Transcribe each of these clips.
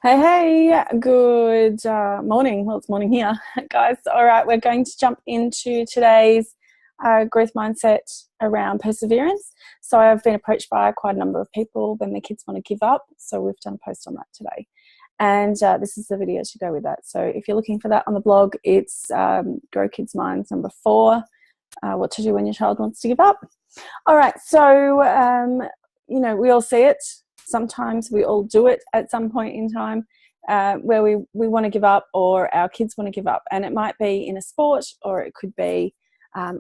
Hey, hey, good morning. Well, it's morning here, guys. All right, we're going to jump into today's growth mindset around perseverance. So, I've been approached by quite a number of people when their kids want to give up. So, we've done a post on that today. And this is the video to go with that. So, if you're looking for that on the blog, it's Grow Kids Minds number 4, what to do when your child wants to give up. All right, so, we all see it. Sometimes we all do it at some point in time where we want to give up, or our kids want to give up. And it might be in a sport, or it could be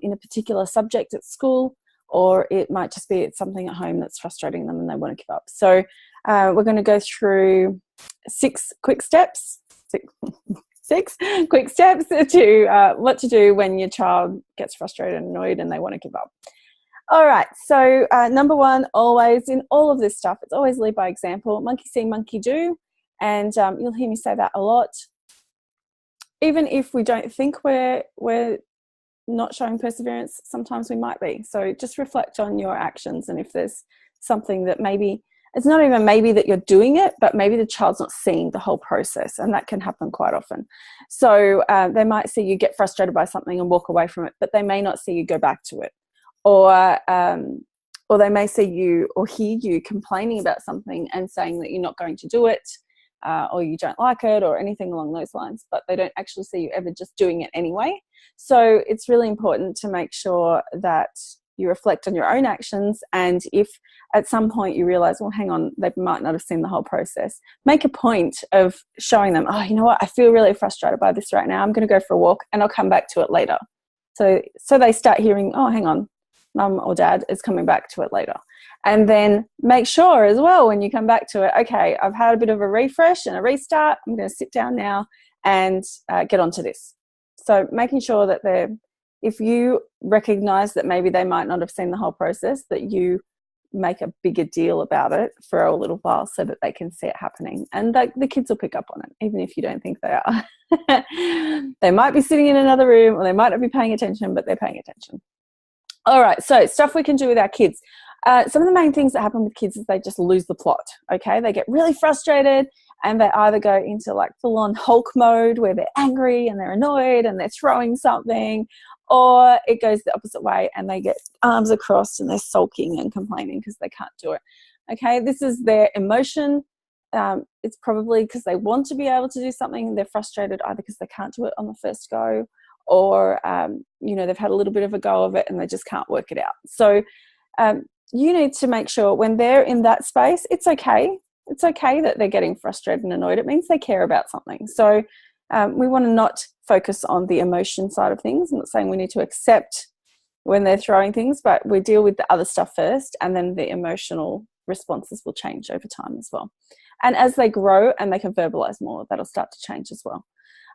in a particular subject at school, or it might just be it's something at home that's frustrating them and they want to give up. So we're going to go through six quick steps to what to do when your child gets frustrated and annoyed and they want to give up. All right, so number one, always in all of this stuff, it's always lead by example. Monkey see, monkey do. And you'll hear me say that a lot. Even if we don't think we're not showing perseverance, sometimes we might be. So just reflect on your actions, and if there's something that maybe, it's not even maybe that you're doing it, but maybe the child's not seeing the whole process, and that can happen quite often. So they might see you get frustrated by something and walk away from it, but they may not see you go back to it. Or they may see you or hear you complaining about something and saying that you're not going to do it, or you don't like it, or anything along those lines, but they don't actually see you ever just doing it anyway. So it's really important to make sure that you reflect on your own actions, and if at some point you realize, well, hang on, they might not have seen the whole process, make a point of showing them, oh, you know what, I feel really frustrated by this right now. I'm going to go for a walk and I'll come back to it later. So they start hearing, oh, hang on, mum or dad is coming back to it later. And then make sure as well when you come back to it, okay, I've had a bit of a refresh and a restart. I'm going to sit down now and get onto this. So making sure that if you recognize that maybe they might not have seen the whole process, that you make a bigger deal about it for a little while so that they can see it happening. And the kids will pick up on it, even if you don't think they are. They might be sitting in another room, or they might not be paying attention, but they're paying attention. All right, so stuff we can do with our kids. Some of the main things that happen with kids is they just lose the plot, okay? They get really frustrated, and they either go into like full-on Hulk mode where they're angry and they're annoyed and they're throwing something, or it goes the opposite way and they get arms across and they're sulking and complaining because they can't do it, okay? This is their emotion. It's probably because they want to be able to do something and they're frustrated either because they can't do it on the first go, or they've had a little bit of a go of it and they just can't work it out. So you need to make sure when they're in that space, it's okay. It's okay that they're getting frustrated and annoyed. It means they care about something. So we want to not focus on the emotion side of things. I'm not saying we need to accept when they're throwing things, but we deal with the other stuff first, and then the emotional responses will change over time as well. And as they grow and they can verbalize more, that'll start to change as well.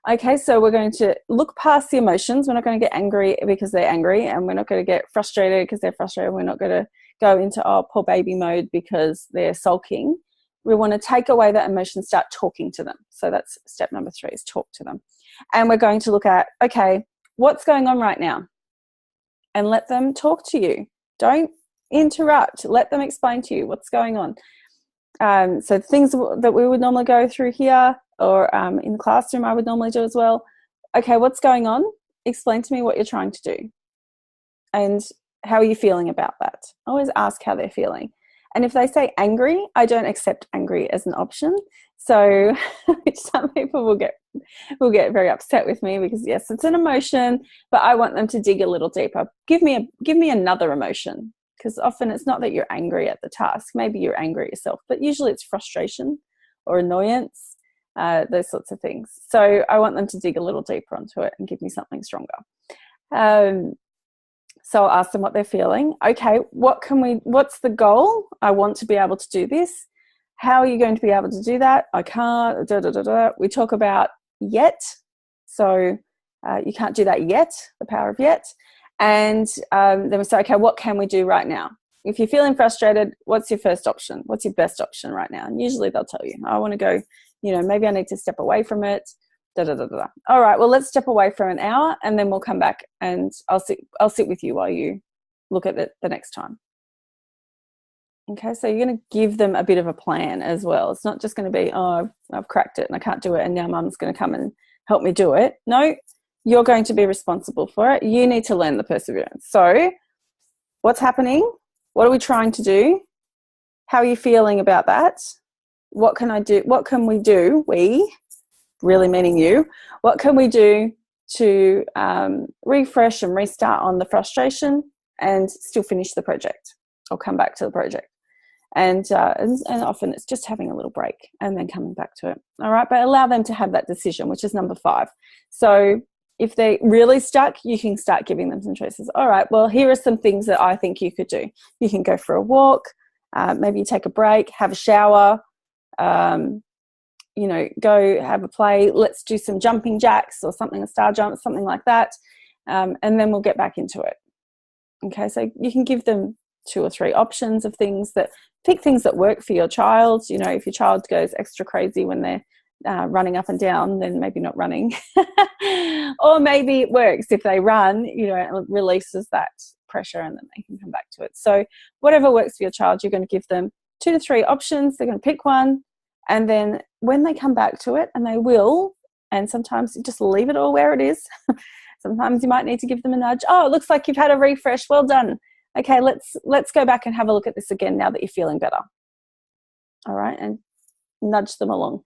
Okay, so we're going to look past the emotions. We're not going to get angry because they're angry, and we're not going to get frustrated because they're frustrated. We're not going to go into, oh, poor baby mode because they're sulking. We want to take away that emotion, start talking to them. So that's step number 3, is talk to them. And we're going to look at, okay, what's going on right now? And let them talk to you. Don't interrupt. Let them explain to you what's going on. So things that we would normally go through here, or in the classroom I would normally do as well. Okay, what's going on? Explain to me what you're trying to do. And how are you feeling about that? Always ask how they're feeling. And if they say angry, I don't accept angry as an option. So some people will get very upset with me because, yes, it's an emotion, but I want them to dig a little deeper. Give me another emotion, because often it's not that you're angry at the task. Maybe you're angry at yourself, but usually it's frustration or annoyance, those sorts of things. So I want them to dig a little deeper onto it and give me something stronger. So I'll ask them what they're feeling. Okay, what's the goal? I want to be able to do this. How are you going to be able to do that? I can't, We talk about yet. So you can't do that yet, the power of yet. And then we say, okay, what can we do right now? If you're feeling frustrated, what's your first option? What's your best option right now? And usually they'll tell you, I want to go, maybe I need to step away from it. All right, well, let's step away for an hour, and then we'll come back and I'll sit with you while you look at it the next time. Okay, so you're going to give them a bit of a plan as well. It's not just going to be, oh, I've cracked it and I can't do it and now mum's going to come and help me do it. No, you're going to be responsible for it. You need to learn the perseverance. So what's happening? What are we trying to do? How are you feeling about that? What can I do? What can we do? We, really meaning you, what can we do to refresh and restart on the frustration and still finish the project or come back to the project? And often it's just having a little break and then coming back to it. All right, but allow them to have that decision, which is number 5. So if they're really stuck, you can start giving them some choices. All right, well, here are some things that I think you could do. You can go for a walk, maybe you take a break, have a shower, you know, go have a play. Let's do some jumping jacks or something, a star jump, something like that, and then we'll get back into it. Okay, so you can give them 2 or 3 options of things that, pick things that work for your child. You know, if your child goes extra crazy when they're running up and down, then maybe not running. Or maybe it works if they run, you know, it releases that pressure and then they can come back to it. So whatever works for your child, you're going to give them 2 to 3 options. They're going to pick one, and then when they come back to it, and they will, and sometimes you just leave it all where it is. Sometimes you might need to give them a nudge. Oh, it looks like you've had a refresh. Well done. Okay, let's go back and have a look at this again now that you're feeling better. All right, and nudge them along.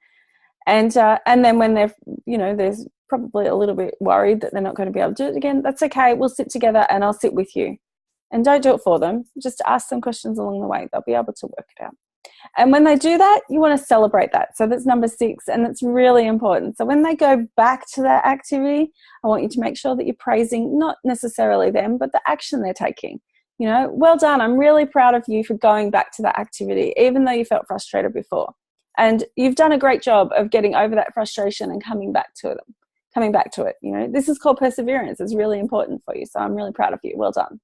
And then when they're, you know, there's probably a little bit worried that they're not going to be able to do it again, that's okay. We'll sit together and I'll sit with you. And don't do it for them. Just ask them questions along the way. They'll be able to work it out. And when they do that, you want to celebrate that. So that's number 6, and it's really important. So when they go back to that activity, I want you to make sure that you're praising not necessarily them, but the action they're taking. You know, well done. I'm really proud of you for going back to that activity, even though you felt frustrated before. And you've done a great job of getting over that frustration and coming back to it. You know, this is called perseverance. It's really important for you. So I'm really proud of you. Well done.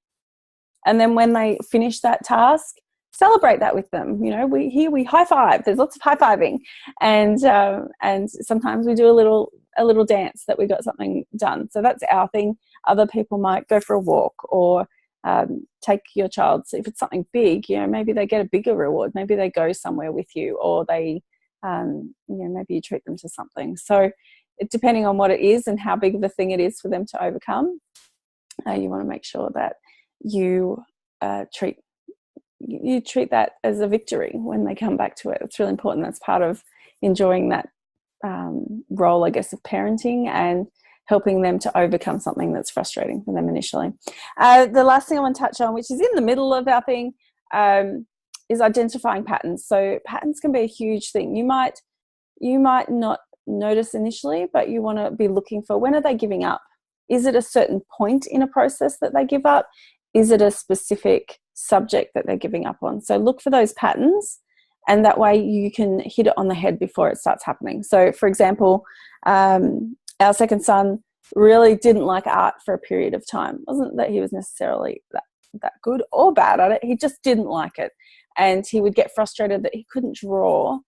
And then when they finish that task, celebrate that with them. You know, we high five. There's lots of high fiving, and sometimes we do a little dance that we got something done. So that's our thing. Other people might go for a walk or take your child. So if it's something big, you know, maybe they get a bigger reward. Maybe they go somewhere with you, or they, you know, maybe you treat them to something. So depending on what it is and how big of a thing it is for them to overcome, you want to make sure that you treat that as a victory when they come back to it. It's really important. That's part of enjoying that role, I guess, of parenting and helping them to overcome something that's frustrating for them initially. The last thing I want to touch on, which is in the middle of our thing, is identifying patterns. So patterns can be a huge thing. You might not notice initially, but you want to be looking for, when are they giving up? Is it a certain point in a process that they give up? Is it a specific subject that they're giving up on? So look for those patterns, and that way you can hit it on the head before it starts happening. So for example, our second son really didn't like art for a period of time. It wasn't that he was necessarily that good or bad at it. He just didn't like it. And he would get frustrated that he couldn't draw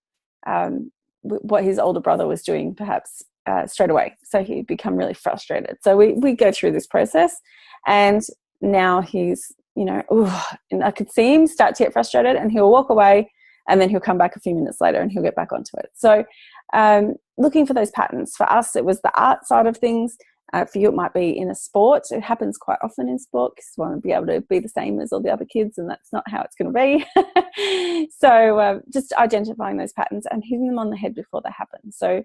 what his older brother was doing perhaps straight away. So he'd become really frustrated. So we go through this process, and now he's, you know, and I could see him start to get frustrated, and he'll walk away, and then he'll come back a few minutes later and he'll get back onto it. So looking for those patterns. For us, it was the art side of things. For you, it might be in a sport. It happens quite often in sport because you want to be able to be the same as all the other kids, and that's not how it's going to be. So just identifying those patterns and hitting them on the head before they happen. So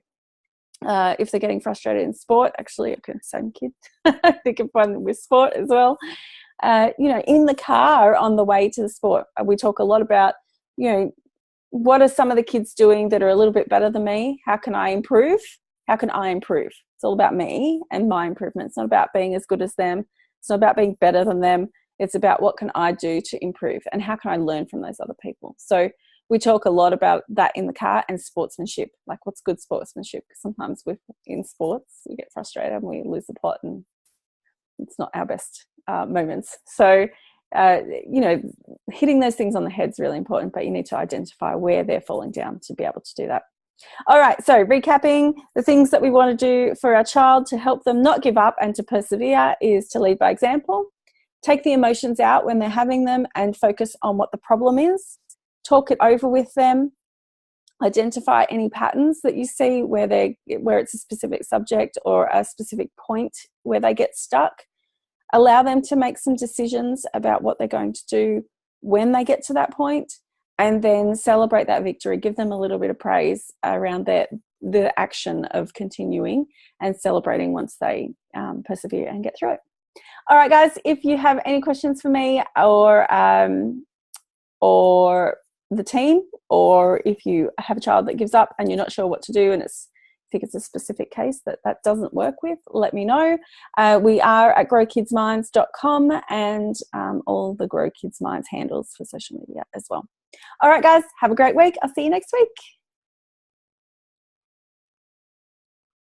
if they're getting frustrated in sport, actually, okay, same kid. I think of one with sport as well. You know, in the car on the way to the sport, we talk a lot about, you know, what are some of the kids doing that are a little bit better than me? How can I improve? How can I improve? It's all about me and my improvement. It's not about being as good as them. It's not about being better than them. It's about what can I do to improve, and how can I learn from those other people? So we talk a lot about that in the car, and sportsmanship, like what's good sportsmanship. Because sometimes in sports, we get frustrated and we lose the plot, and it's not our best moments. So, you know, hitting those things on the head is really important, but you need to identify where they're falling down to be able to do that. All right, so recapping, the things that we want to do for our child to help them not give up and to persevere is to lead by example, take the emotions out when they're having them and focus on what the problem is, talk it over with them, identify any patterns that you see where it's a specific subject or a specific point where they get stuck. Allow them to make some decisions about what they're going to do when they get to that point, and then celebrate that victory. Give them a little bit of praise around the action of continuing and celebrating once they persevere and get through it. All right, guys, if you have any questions for me or the team, or if you have a child that gives up and you're not sure what to do and think it's a specific case that doesn't work with, let me know. We are at growkidsminds.com and all the Grow Kids Minds handles for social media as well. All right, guys, have a great week. I'll see you next week.